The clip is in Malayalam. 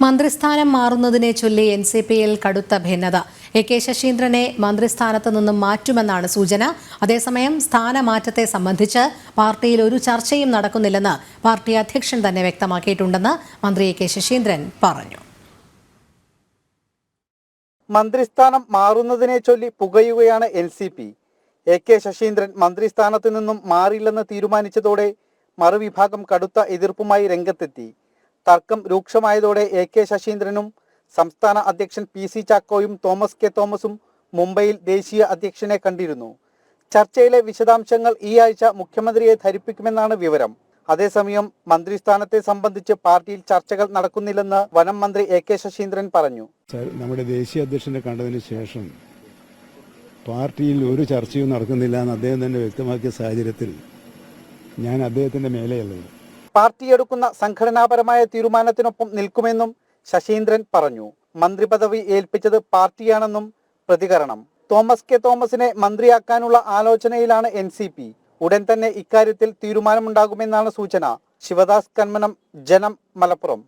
മന്ത്രിസ്ഥാനം മാറുന്നതിനെ ചൊല്ലി എൻസിപിയിൽ കടുത്ത ഭിന്നത. കെ ശശീന്ദ്രനെ മന്ത്രിസ്ഥാനത്ത് നിന്നും മാറ്റുമെന്നാണ് സൂചന. അതേസമയം സ്ഥാനമാറ്റത്തെ സംബന്ധിച്ച് പാർട്ടിയിൽ ഒരു ചർച്ചയും നടക്കുന്നില്ലെന്ന് പാർട്ടി അധ്യക്ഷൻ തന്നെ വ്യക്തമാക്കിയിട്ടുണ്ടെന്ന് മന്ത്രി കെ ശശീന്ദ്രൻ പറഞ്ഞു. മന്ത്രിസ്ഥാനം മാറുന്നതിനെ ചൊല്ലി പുകയുകയാണ് എൻസിപി. കെ ശശീന്ദ്രൻ മന്ത്രിസ്ഥാനത്ത് നിന്നും മാറില്ലെന്ന് തീരുമാനിച്ചതോടെ മറുവിഭാഗം കടുത്ത എതിർപ്പുമായി രംഗത്തെത്തി. തർക്കം രൂക്ഷമായതോടെ കെ ശശീന്ദ്രനും സംസ്ഥാന അധ്യക്ഷൻ PC ചാക്കോയും തോമസ് കെ തോമസും മുംബൈയിൽ ദേശീയ അധ്യക്ഷനെ കണ്ടിരുന്നു. ചർച്ചയിലെ വിശദാംശങ്ങൾ ഈ ആഴ്ച മുഖ്യമന്ത്രിയെ ധരിപ്പിക്കുമെന്നാണ് വിവരം. അതേസമയം മന്ത്രിസ്ഥാനത്തെ സംബന്ധിച്ച് പാർട്ടിയിൽ ചർച്ചകൾ നടക്കുന്നില്ലെന്ന് വനം മന്ത്രി കെ ശശീന്ദ്രൻ പറഞ്ഞു. നമ്മുടെ ദേശീയ അധ്യക്ഷനെ കണ്ടതിന് ശേഷം പാർട്ടിയിൽ ഒരു ചർച്ചയും നടക്കുന്നില്ല എന്ന് അദ്ദേഹം തന്നെ വ്യക്തമാക്കിയ സാഹചര്യത്തിൽ ഞാൻ അദ്ദേഹത്തിന്റെ മേലെയുള്ളത്. പാർട്ടി എടുക്കുന്ന സംഘടനാപരമായ തീരുമാനത്തിനൊപ്പം നിൽക്കുമെന്നും ശശീന്ദ്രൻ പറഞ്ഞു. മന്ത്രിപദവി ഏൽപ്പിച്ചത് പാർട്ടിയാണെന്നും പ്രതികരണം. തോമസ് കെ തോമസിനെ മന്ത്രിയാക്കാനുള്ള ആലോചനയിലാണ് എൻസിപി. ഉടൻ തന്നെ ഇക്കാര്യത്തിൽ തീരുമാനമുണ്ടാകുമെന്നാണ് സൂചന. ശിവദാസ് കന്മനം, ജനം, മലപ്പുറം.